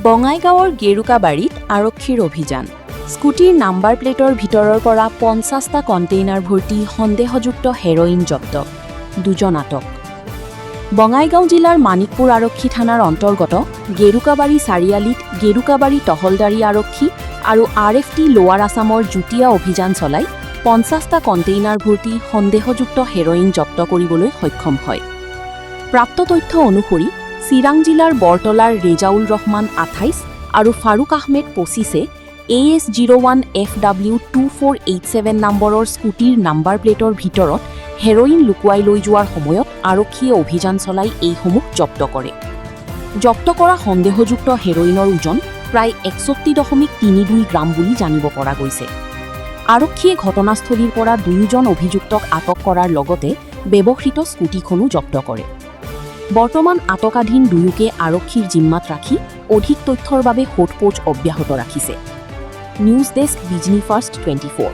বঙাইগাঁৱৰ গেৰুকাবাৰীত আৰক্ষীৰ অভিযান। স্কুটিৰ নাম্বাৰ প্লেটৰ ভিতৰৰ পৰা ৫০টা কণ্টেইনাৰ ভৰ্তি সন্দেহযুক্ত হেৰইন জব্দ, ২জন আটক। বঙাইগাঁও জিলাৰ মানিকপুৰ আৰক্ষী থানাৰ অন্তৰ্গত গেৰুকাবাৰী চাৰিআলিত গেৰুকাবাৰী তহলদাৰী আৰক্ষী আৰু RFT লোৱাৰ আছামৰ যুটীয়া অভিযান চলাই ৫০টা কণ্টেইনাৰ ভৰ্তি সন্দেহযুক্ত হেৰইন জব্দ কৰিবলৈ সক্ষম হয়। প্ৰাপ্ত তথ্য অনুসৰি চিৰাং জিলাৰ বৰতলাৰ ৰেজাউল ৰহমান ২৮ আৰু ফাৰুক আহমেদ ২৫এ AS01FW2487 নম্বৰৰ স্কুটিৰ নাম্বাৰ প্লেটৰ ভিতৰত হেৰইন লুকুৱাই লৈ যোৱাৰ সময়ত আৰক্ষীয়ে অভিযান চলাই এইসমূহ জব্দ কৰে। জব্দ কৰা সন্দেহযুক্ত হেৰইনৰ ওজন প্ৰায় ৬১.৩২ গ্ৰাম বুলি জানিব পৰা গৈছে। আৰক্ষীয়ে ঘটনাস্থলীৰ পৰা ২জন অভিযুক্তক আটক কৰাৰ লগতে ব্যৱহৃত স্কুটিখনো জব্দ কৰে। বৰ্তমান আটকাধীন দুয়োকে আৰক্ষীৰ জিম্মাত ৰাখি অধিক তথ্যৰ বাবে সোধপোছ অব্যাহত ৰাখিছে। News desk, Bijni first 24।